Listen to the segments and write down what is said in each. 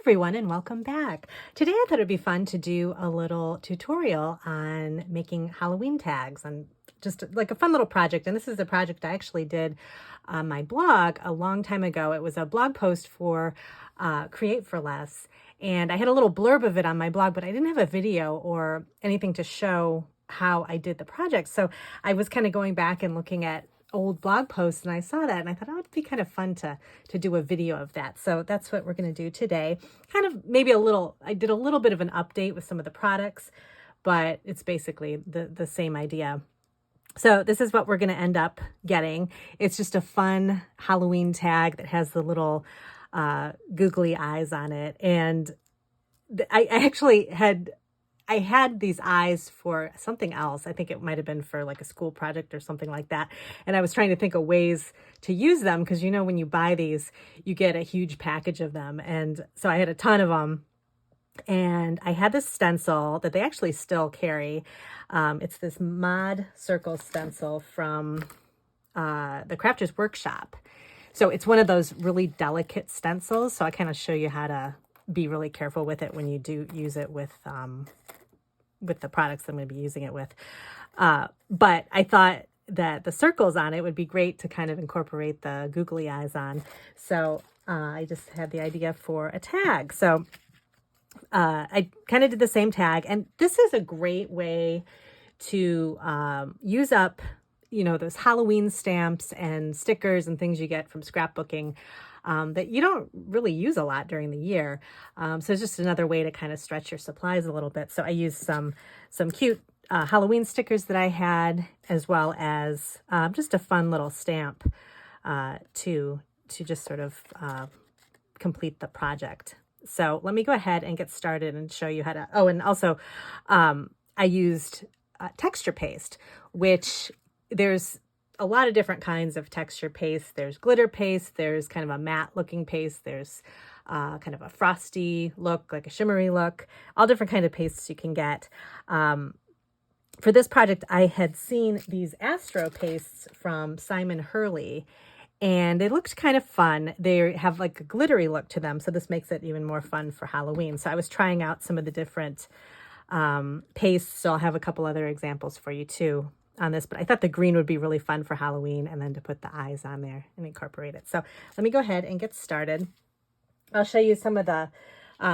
everyone, and welcome back. Today I thought it'd be fun to do a little tutorial on making Halloween tags, and just like a fun little project. And this is a project I actually did on my blog a long time ago. It was a blog post for Create for Less, and I had a little blurb of it on my blog, but I didn't have a video or anything to show how I did the project. So I was kind of going back and looking at old blog posts, and I saw that and I thought, oh, it'd be kind of fun to do a video of that. So that's what we're going to do today. Kind of maybe I did a little bit of an update with some of the products, but it's basically the same idea. So this is what we're going to end up getting. It's just a fun Halloween tag that has the little googly eyes on it. And I actually had these eyes for something else. I think it might have been for like a school project or something like that. And I was trying to think of ways to use them because, you know, when you buy these, you get a huge package of them. And so I had a ton of them. And I had this stencil that they actually still carry. It's this mod circle stencil from the Crafters Workshop. So it's one of those really delicate stencils. So I kind of show you how to be really careful with it when you do use it with the products I'm going to be using it with. But I thought that the circles on it would be great to kind of incorporate the googly eyes on. So I just had the idea for a tag. So I kind of did the same tag. And this is a great way to use up, you know, those Halloween stamps and stickers and things you get from scrapbooking that you don't really use a lot during the year. So it's just another way to kind of stretch your supplies a little bit. So I used some cute Halloween stickers that I had, as well as just a fun little stamp to just sort of complete the project. So let me go ahead and get started and show you how to, oh, and also I used texture paste, which there's a lot of different kinds of texture paste. There's glitter paste, there's kind of a matte looking paste, there's kind of a frosty look, like a shimmery look, all different kind of pastes you can get. For this project, I had seen these Astro pastes from Simon Hurley, and they looked kind of fun. They have like a glittery look to them, so this makes it even more fun for Halloween. So I was trying out some of the different pastes, so I'll have a couple other examples for you too on this, but I thought the green would be really fun for Halloween, and then to put the eyes on there and incorporate it. So let me go ahead and get started. I'll show you some of the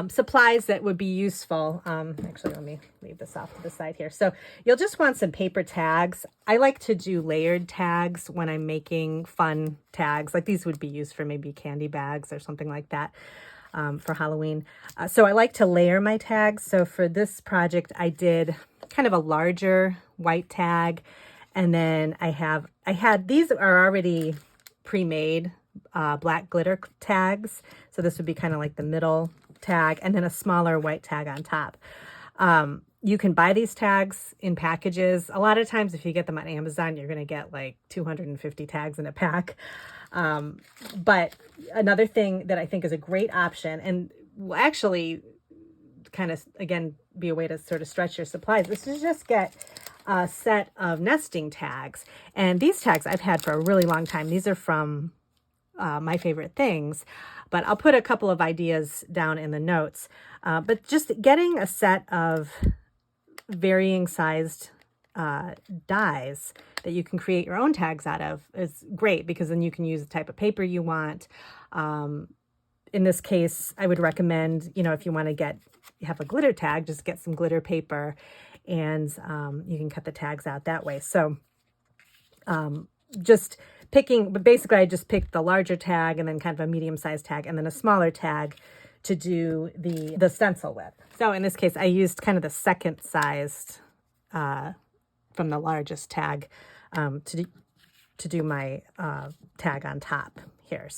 supplies that would be useful. Actually, let me leave this off to the side here. So you'll just want some paper tags. I like to do layered tags when I'm making fun tags. Like these would be used for maybe candy bags or something like that for Halloween. So I like to layer my tags. So for this project, I did kind of a larger white tag, and then I had these are already pre-made black glitter tags, so this would be kind of like the middle tag, and then a smaller white tag on top. You can buy these tags in packages. A lot of times if you get them on Amazon, you're going to get like 250 tags in a pack. But another thing that I think is a great option, and will actually kind of, again, be a way to sort of stretch your supplies, is to just get a set of nesting tags. And these tags I've had for a really long time. These are from My Favorite Things, but I'll put a couple of ideas down in the notes. But just getting a set of varying sized dies that you can create your own tags out of is great, because then you can use the type of paper you want. In this case, I would recommend, you know, if you want to have a glitter tag, just get some glitter paper, and you can cut the tags out that way. So just picking, but basically I just picked the larger tag and then kind of a medium-sized tag and then a smaller tag to do the stencil with. So in this case, I used kind of the second sized from the largest tag to do my tag on top here.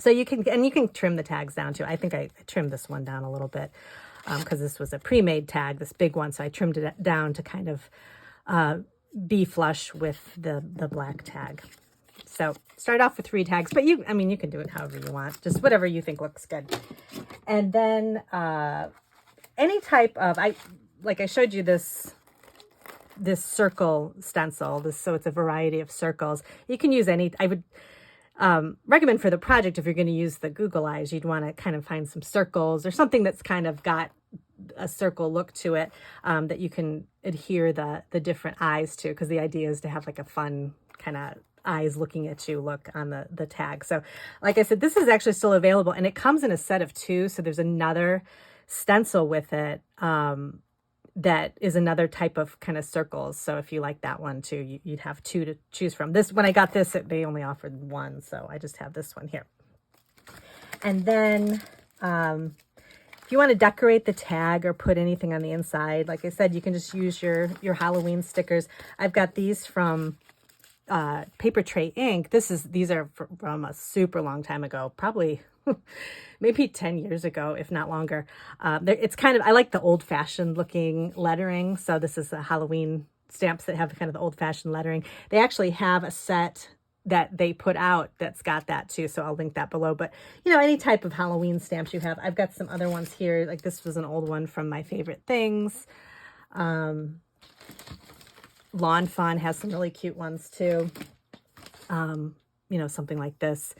So you can trim the tags down too. I think I trimmed this one down a little bit because this was a pre-made tag, this big one. So I trimmed it down to kind of be flush with the black tag. So start off with 3 tags, but you can do it however you want, just whatever you think looks good. And then any type of, like I showed you this circle stencil, so it's a variety of circles. You can use any, recommend for the project, if you're going to use the Google eyes, you'd want to kind of find some circles or something that's kind of got a circle look to it, that you can adhere the different eyes to, because the idea is to have like a fun kind of eyes looking at you look on the tag. So like I said, this is actually still available, and it comes in a set of 2. So there's another stencil with it that is another type of kind of circles. So if you like that one too, you'd have 2 to choose from. This, when I got this, they only offered 1, so I just have this one here. And then if you want to decorate the tag or put anything on the inside, like I said, you can just use your Halloween stickers. I've got these from Paper Tray Ink. These are from a super long time ago, probably maybe 10 years ago, if not longer. It's kind of, I like the old-fashioned looking lettering. So this is the Halloween stamps that have kind of the old-fashioned lettering. They actually have a set that they put out that's got that too, so I'll link that below. But you know, any type of Halloween stamps you have. I've got some other ones here, like this was an old one from My Favorite Things. Lawn Fawn has some really cute ones too. You know, something like this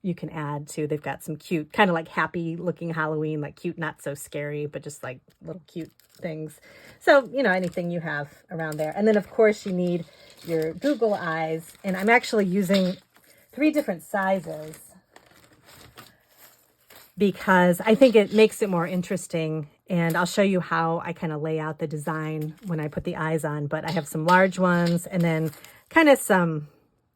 you can add to. They've got some cute, kind of like happy looking Halloween, like cute, not so scary, but just like little cute things. So, you know, anything you have around there. And then of course you need your Google eyes, and I'm actually using 3 different sizes because I think it makes it more interesting, and I'll show you how I kind of lay out the design when I put the eyes on. But I have some large ones, and then kind of some,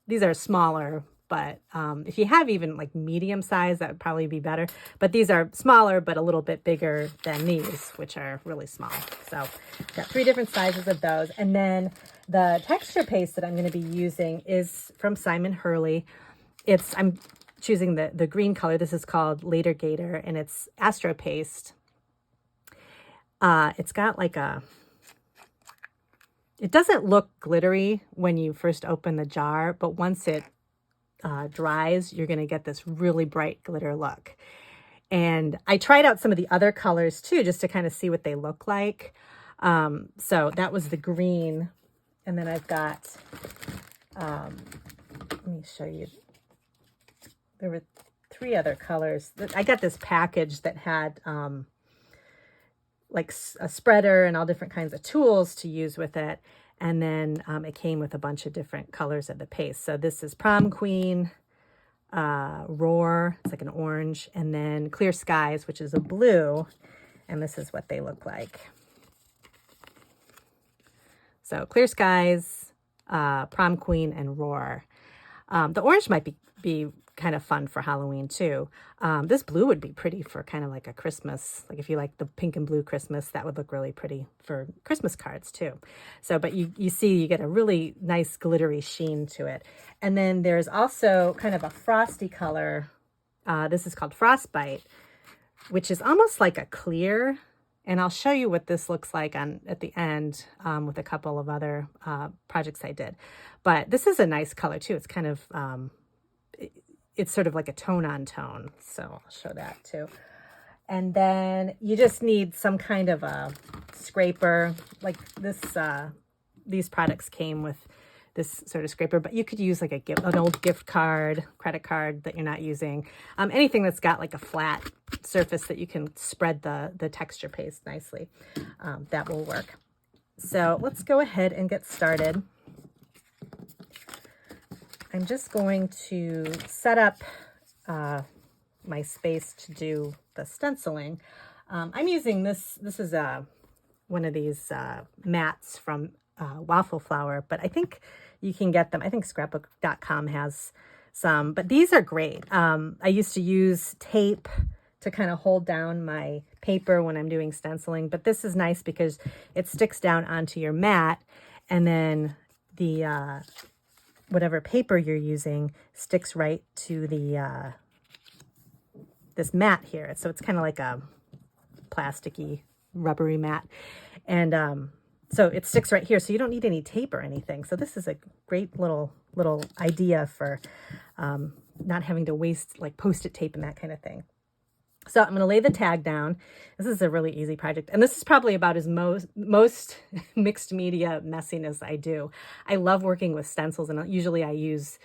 these are smaller, but if you have even like medium size, that would probably be better. But these are smaller, but a little bit bigger than these, which are really small. So got 3 different sizes of those. And then the texture paste that I'm going to be using is from Simon Hurley. I'm choosing the green color. This is called Later Gator, and it's Astro Paste. It's got like it doesn't look glittery when you first open the jar, but once it dries, you're going to get this really bright glitter look. And I tried out some of the other colors too, just to kind of see what they look like. So that was the green. And then I've got, let me show you. There were 3 other colors. I got this package that had like a spreader and all different kinds of tools to use with it. And then it came with a bunch of different colors of the paste. So this is Prom Queen, Roar, it's like an orange, and then Clear Skies, which is a blue. And this is what they look like. So Clear Skies, Prom Queen, and Roar. The orange might be kind of fun for Halloween too. This blue would be pretty for kind of like a Christmas, like if you like the pink and blue Christmas, that would look really pretty for Christmas cards too. So, but you see, you get a really nice glittery sheen to it. And then there's also kind of a frosty color. This is called Frostbite, which is almost like a clear. And I'll show you what this looks like at the end with a couple of other projects I did. But this is a nice color too. It's kind of, it's sort of like a tone on tone. So I'll show that too. And then you just need some kind of a scraper. Like this, these products came with this sort of scraper, but you could use like an old gift card, credit card that you're not using. Anything that's got like a flat surface that you can spread the texture paste nicely. That will work. So let's go ahead and get started. I'm just going to set up my space to do the stenciling. I'm using this is one of these mats from Waffle Flower, but I think you can get them. I think scrapbook.com has some, but these are great. I used to use tape to kind of hold down my paper when I'm doing stenciling, but this is nice because it sticks down onto your mat, and then the whatever paper you're using sticks right to the this mat here. So it's kind of like a plasticky, rubbery mat. And so it sticks right here. So you don't need any tape or anything. So this is a great little idea for not having to waste like Post-it tape and that kind of thing. So I'm going to lay the tag down. This is a really easy project. And this is probably about as most mixed media messiness I do. I love working with stencils, and usually I use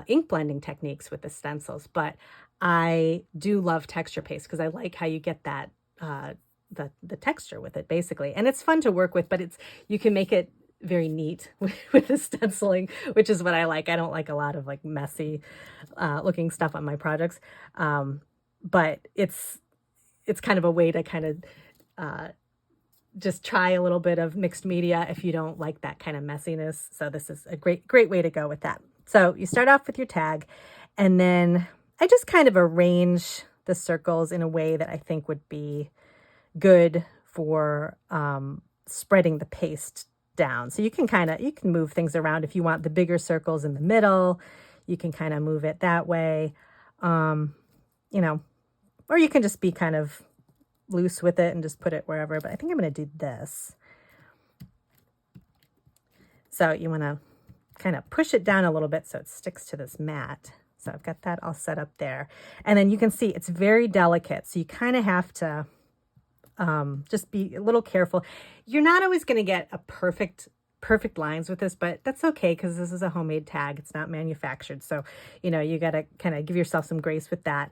ink blending techniques with the stencils, but I do love texture paste because I like how you get that the texture with it basically, and it's fun to work with. But you can make it very neat with the stenciling, which is what I like. I don't like a lot of like messy looking stuff on my projects, but it's kind of a way to kind of just try a little bit of mixed media if you don't like that kind of messiness. So this is a great way to go with that. So you start off with your tag, and then I just kind of arrange the circles in a way that I think would be good for spreading the paste down. So you can move things around. If you want the bigger circles in the middle, you can kind of move it that way, or you can just be kind of loose with it and just put it wherever. But I think I'm going to do this. So you want to kind of push it down a little bit so it sticks to this mat. So I've got that all set up there. And then you can see it's very delicate. So you kind of have to just be a little careful. You're not always going to get a perfect lines with this, but that's okay because this is a homemade tag. It's not manufactured. So, you got to kind of give yourself some grace with that.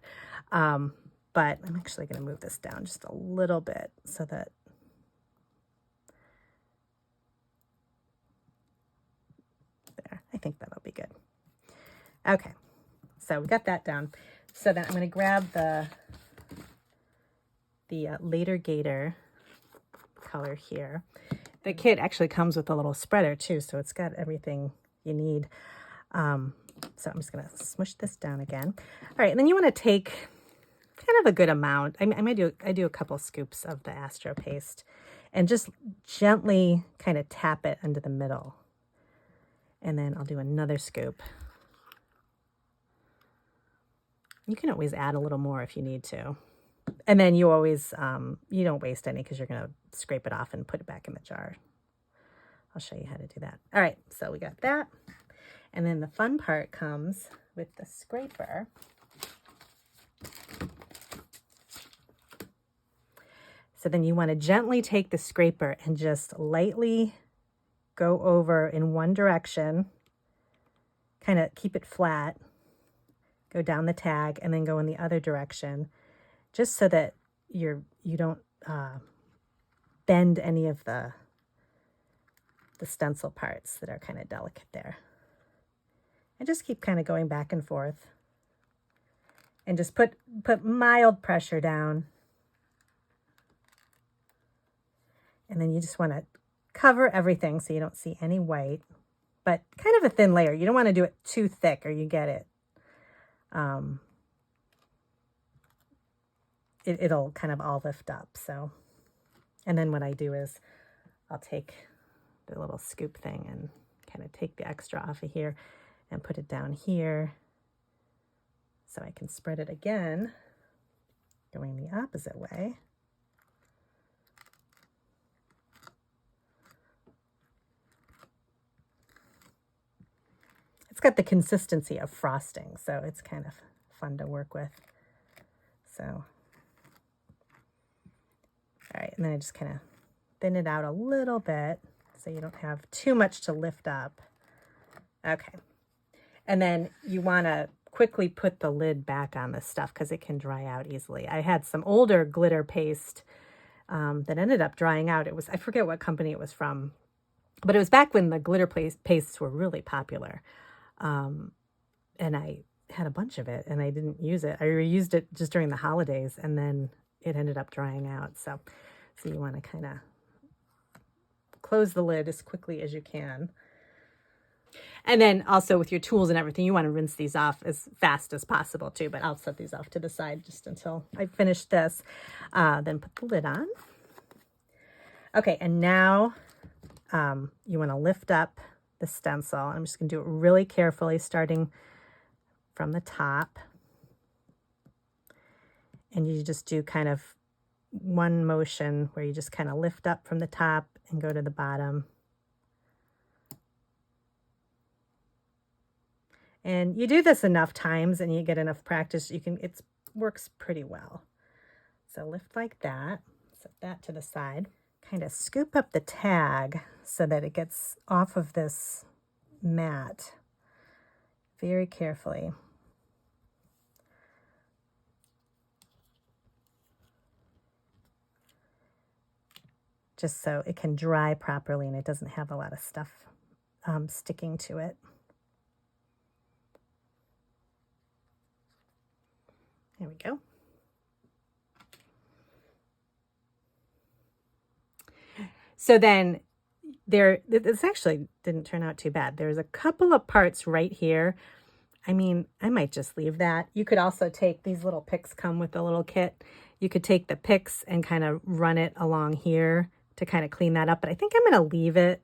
But I'm actually going to move this down just a little bit so that there, I think that'll be good. Okay, so we got that down. So then I'm going to grab the Later Gator color here. The kit actually comes with a little spreader too, so it's got everything you need. So I'm just going to smush this down again. All right, and then you want to take kind of a good amount. I do a couple scoops of the Astro paste and just gently kind of tap it into the middle. And then I'll do another scoop. You can always add a little more if you need to. And then you always, you don't waste any because you're going to scrape it off and put it back in the jar. I'll show you how to do that. All right, so we got that. And then the fun part comes with the scraper. So then you want to gently take the scraper and just lightly go over in one direction, kind of keep it flat, go down the tag, and then go in the other direction, just so that you don't bend any of the stencil parts that are kind of delicate there. And just keep kind of going back and forth. And just put mild pressure down. And then you just want to cover everything so you don't see any white, but kind of a thin layer. You don't want to do it too thick or you get it. It'll kind of all lift up. So, and then what I do is I'll take the little scoop thing and kind of take the extra off of here and put it down here so I can spread it again, going the opposite way. It's got the consistency of frosting, so it's kind of fun to work with. So, all right, and then I just kind of thin it out a little bit so you don't have too much to lift up. Okay, and then you want to quickly put the lid back on this stuff because it can dry out easily. I had some older glitter paste that ended up drying out. I forget what company it was from, but it was back when the glitter pastes were really popular. And I had a bunch of it and I didn't use it. I reused it just during the holidays and then it ended up drying out. So you want to kind of close the lid as quickly as you can. And then also with your tools and everything, you want to rinse these off as fast as possible too, but I'll set these off to the side just until I finish this. Then put the lid on. Okay, and now you want to lift up the stencil. I'm just going to do it really carefully, starting from the top. And you just do kind of one motion where you just kind of lift up from the top and go to the bottom. And you do this enough times and you get enough practice, it works pretty well. So lift like that, set that to the side. Kind of scoop up the tag so that it gets off of this mat very carefully. Just so it can dry properly and it doesn't have a lot of stuff sticking to it. There we go. So then this actually didn't turn out too bad. There's a couple of parts right here. I mean, I might just leave that. You could also take these little picks, come with a little kit. You could take the picks and kind of run it along here to kind of clean that up. But I think I'm going to leave it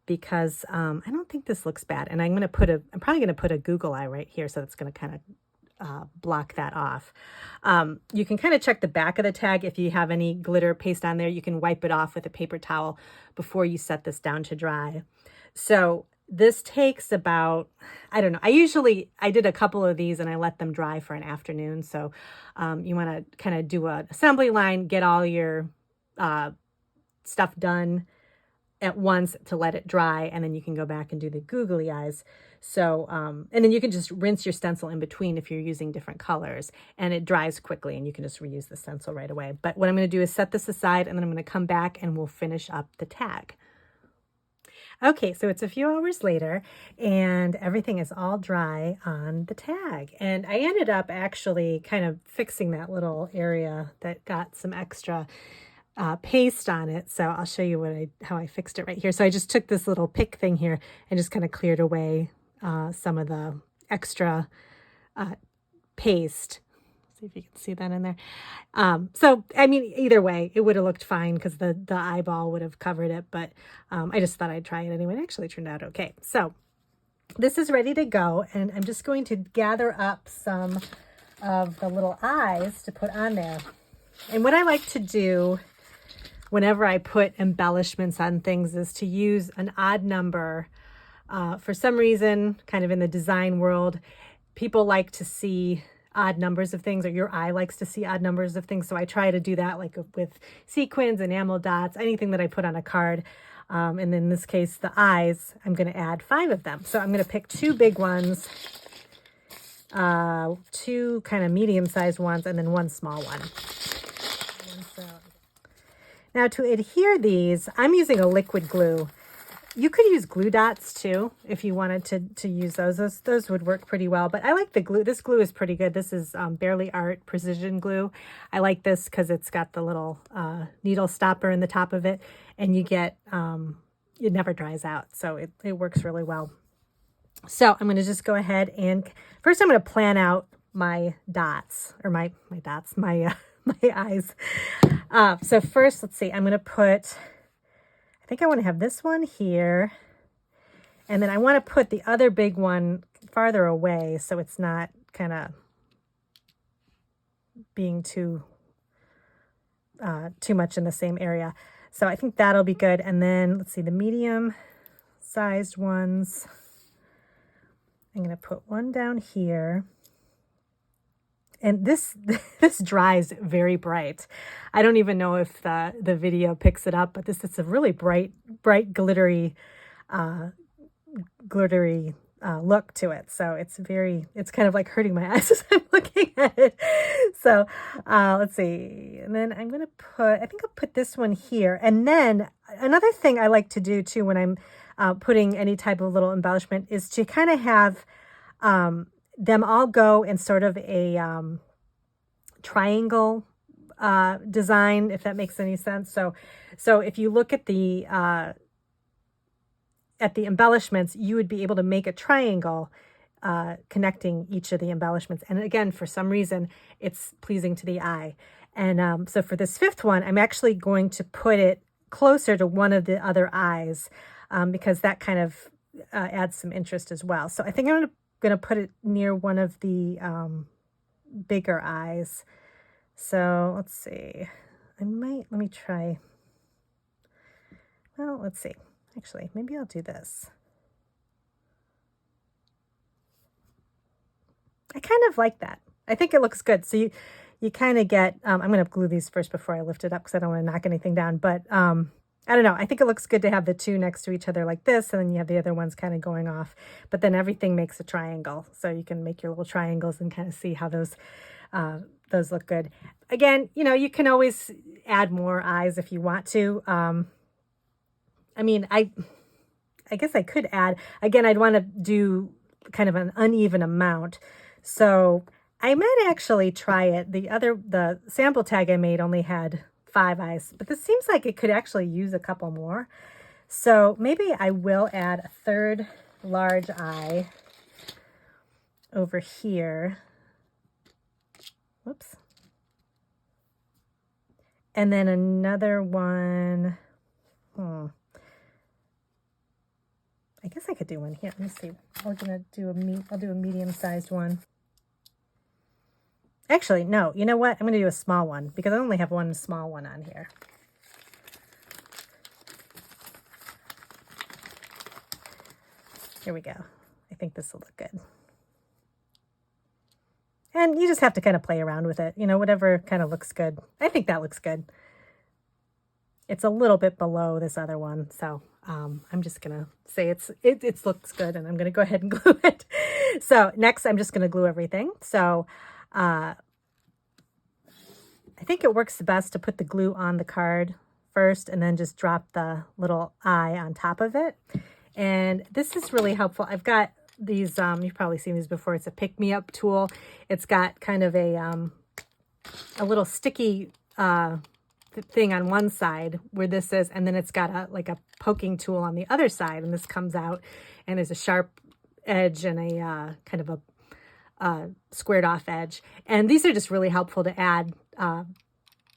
because I don't think this looks bad. And I'm probably going to put a Google eye right here. So it's going to kind of block that off. You can kind of check the back of the tag. If you have any glitter paste on there, you can wipe it off with a paper towel before you set this down to dry. So this takes about, I don't know, I did a couple of these and I let them dry for an afternoon. So you want to kind of do an assembly line, get all your stuff done at once to let it dry, and then you can go back and do the googly eyes. So, and then you can just rinse your stencil in between if you're using different colors, and it dries quickly and you can just reuse the stencil right away. But what I'm going to do is set this aside, and then I'm going to come back and we'll finish up the tag. Okay, so it's a few hours later and everything is all dry on the tag. And I ended up actually kind of fixing that little area that got some extra paste on it. So I'll show you how I fixed it right here. So I just took this little pick thing here and just kind of cleared away some of the extra paste. See if you can see that in there. So, I mean, either way, it would have looked fine because the eyeball would have covered it, but I just thought I'd try it anyway. It actually turned out okay. So this is ready to go, and I'm just going to gather up some of the little eyes to put on there. And what I like to do whenever I put embellishments on things is to use an odd number. For some reason, kind of in the design world, people like to see odd numbers of things, or your eye likes to see odd numbers of things. So I try to do that like with sequins, enamel dots, anything that I put on a card. And in this case, the eyes, I'm going to add 5 of them. So I'm going to pick 2 big ones, 2 kind of medium-sized ones, and then 1 small one. Now to adhere these, I'm using a liquid glue. You could use glue dots too if you wanted to use those. Those would work pretty well, but I like the glue. This glue is pretty good. This is Barely Art Precision Glue. I like this because it's got the little needle stopper in the top of it, and you get, it never dries out, so it works really well. So I'm going to just go ahead and first I'm going to plan out my dots, or my eyes. So first, let's see, I'm going to put, I think I want to have this one here, and then I want to put the other big one farther away so it's not kind of being too much in the same area. So I think that'll be good. And then let's see, the medium sized ones, I'm going to put one down here. And this dries very bright. I don't even know if the video picks it up, but this is a really bright, glittery look to it. So it's kind of like hurting my eyes as I'm looking at it. So let's see. And then I'm going to I think I'll put this one here. And then another thing I like to do too when I'm putting any type of little embellishment is to kind of have them all go in sort of a triangle design, if that makes any sense. So if you look at the embellishments, you would be able to make a triangle connecting each of the embellishments. And again, for some reason, it's pleasing to the eye. And so for this 5th one, I'm actually going to put it closer to one of the other eyes because that kind of adds some interest as well. So I think I'm going to put it near one of the bigger eyes. So let's see. Let me try. Well, let's see. Actually, maybe I'll do this. I kind of like that. I think it looks good. So you kind of get, I'm going to glue these first before I lift it up because I don't want to knock anything down. But I don't know. I think it looks good to have the two next to each other like this, and then you have the other ones kind of going off. But then everything makes a triangle, so you can make your little triangles and kind of see how those look good. Again, you know, you can always add more eyes if you want to. I mean, I guess I could add. Again, I'd want to do kind of an uneven amount, so I might actually try it. The sample tag I made only had 5 eyes, but this seems like it could actually use a couple more. So maybe I will add a third large eye over here. Whoops. And then another one. I guess I could do one here. Let me see. I'll do a medium-sized one. Actually, no. You know what? I'm going to do a small one because I only have one small one on here. Here we go. I think this will look good. And you just have to kind of play around with it. You know, whatever kind of looks good. I think that looks good. It's a little bit below this other one, so I'm just gonna say it looks good, and I'm gonna go ahead and glue it. So next, I'm just gonna glue everything. So I think it works best to put the glue on the card first, and then just drop the little eye on top of it. And this is really helpful. I've got these. You've probably seen these before. It's a pick-me-up tool. It's got kind of a little sticky thing on one side where this is, and then it's got a poking tool on the other side, and this comes out and there's a sharp edge and a kind of a squared off edge. And these are just really helpful to add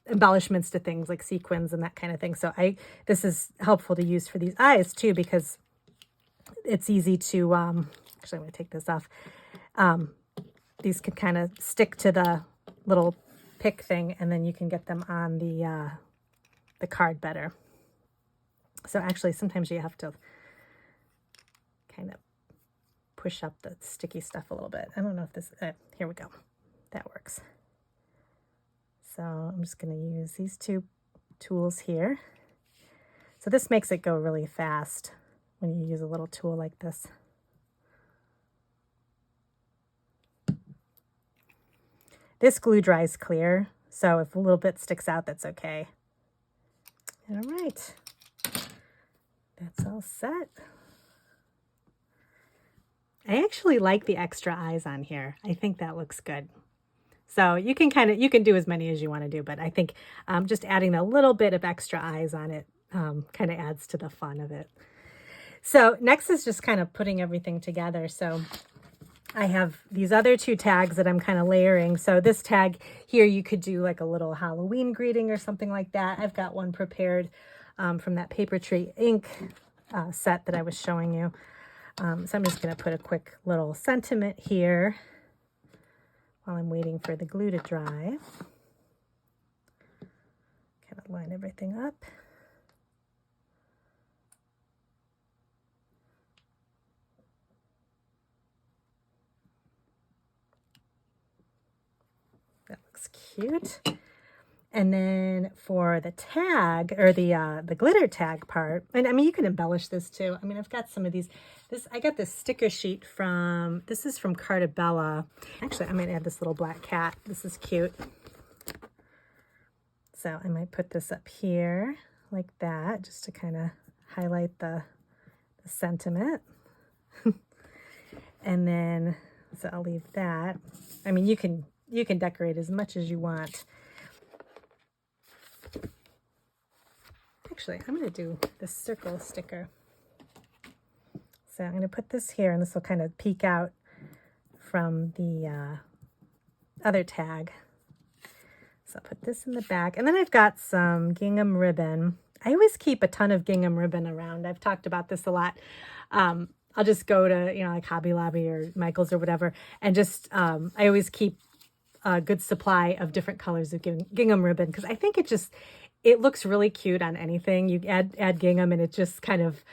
embellishments to things like sequins and that kind of thing. So this is helpful to use for these eyes too, because it's easy to actually I'm going to take this off. These can kind of stick to the little pick thing, and then you can get them on the card better. So actually, sometimes you have to kind of push up the sticky stuff a little bit. I don't know if this, here we go. That works. So I'm just going to use these two tools here. So this makes it go really fast when you use a little tool like this. This glue dries clear, so if a little bit sticks out, that's okay. All right, that's all set. I actually like the extra eyes on here. I think that looks good. So you can do as many as you want to do, but I think just adding a little bit of extra eyes on it kind of adds to the fun of it. So next is just kind of putting everything together. So I have these other two tags that I'm kind of layering. So this tag here, you could do like a little Halloween greeting or something like that. I've got one prepared from that Paper Tree ink set that I was showing you. So I'm just going to put a quick little sentiment here while I'm waiting for the glue to dry. Kind of line everything up. That looks cute. And then for the tag, or the glitter tag part, and I mean, you can embellish this too. I mean, I've got some of these. I got this sticker sheet this is from Cartabella. Actually, I might add this little black cat. This is cute. So I might put this up here like that, just to kind of highlight the sentiment. And then, so I'll leave that. I mean, you can decorate as much as you want. Actually, I'm going to do the circle sticker. So I'm going to put this here, and this will kind of peek out from the other tag. So I'll put this in the back. And then I've got some gingham ribbon. I always keep a ton of gingham ribbon around. I've talked about this a lot. I'll just go to, like Hobby Lobby or Michael's or whatever, and just, I always keep a good supply of different colors of gingham ribbon, because I think it looks really cute on anything. You add gingham, and it just kind of,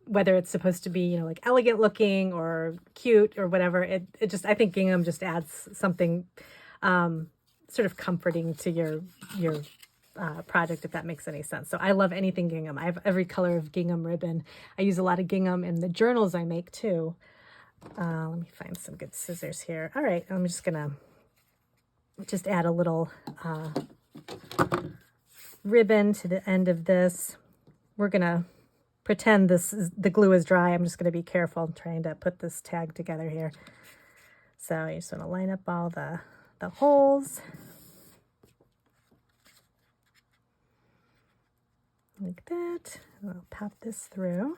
whether it's supposed to be, like elegant looking or cute or whatever, I think gingham just adds something sort of comforting to your project, if that makes any sense. So I love anything gingham. I have every color of gingham ribbon. I use a lot of gingham in the journals I make too. Let me find some good scissors here. All right, I'm just gonna add a little ribbon to the end of this. We're gonna pretend the glue is dry. I'm just gonna be careful trying to put this tag together here. So you just want to line up all the holes like that. I'll pop this through.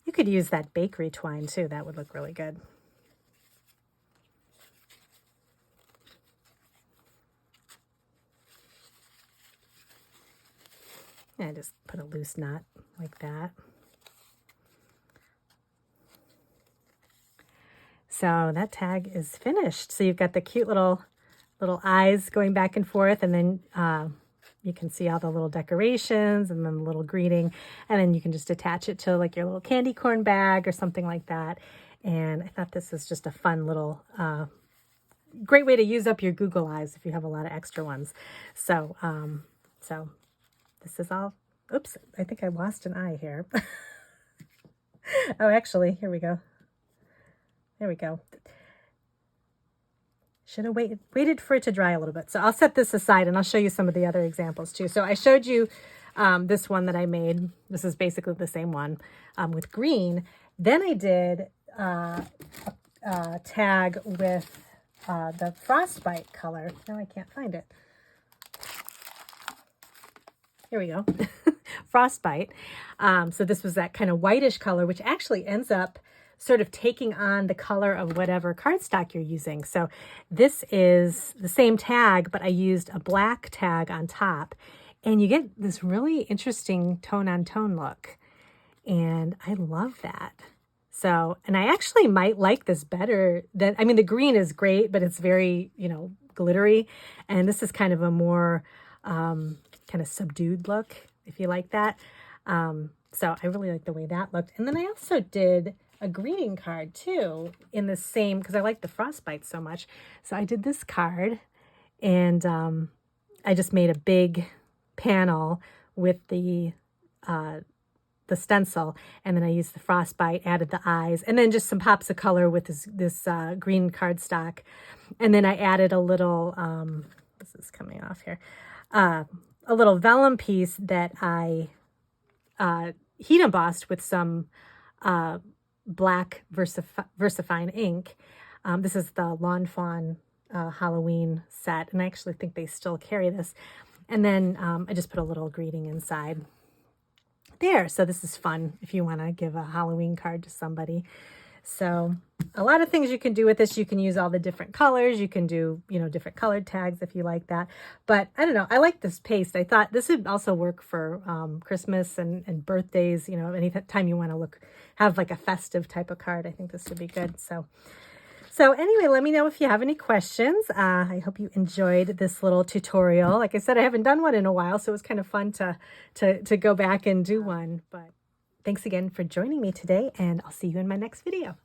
You could use that bakery twine too. That would look really good. And just put a loose knot like that. So that tag is finished. So you've got the cute little eyes going back and forth, and then you can see all the little decorations and then the little greeting, and then you can just attach it to like your little candy corn bag or something like that. And I thought this was just a fun little great way to use up your Google eyes if you have a lot of extra ones. So so this is all. Oops, I think I lost an eye here. Oh, actually, here we go. There we go. Should have waited for it to dry a little bit. So I'll set this aside and I'll show you some of the other examples too. So I showed you this one that I made. This is basically the same one with green. Then I did a tag with the frostbite color. Now I can't find it. Here we go. Frostbite. So this was that kind of whitish color, which actually ends up sort of taking on the color of whatever cardstock you're using. So this is the same tag, but I used a black tag on top, and you get this really interesting tone-on-tone look. And I love that. So, and I actually might like this better than, I mean, the green is great, but it's very, glittery. And this is kind of a more kind of subdued look, if you like that. So I really like the way that looked. And then I also did a greeting card too in the same, because I like the frostbite so much. So I did this card, and I just made a big panel with the stencil, and then I used the frostbite, added the eyes, and then just some pops of color with this green cardstock. And then I added a little, this is coming off here, a little vellum piece that I heat embossed with some black VersaFine ink. This is the Lawn Fawn Halloween set, and I actually think they still carry this. And then I just put a little greeting inside there. So this is fun if you want to give a Halloween card to somebody. So a lot of things you can do with this. You can use all the different colors. You can do, different colored tags if you like that. But I don't know. I like this paste. I thought this would also work for Christmas and birthdays. Anytime you want to have like a festive type of card, I think this would be good. So anyway, let me know if you have any questions. I hope you enjoyed this little tutorial. Like I said, I haven't done one in a while, so it was kind of fun to go back and do one. But thanks again for joining me today, and I'll see you in my next video.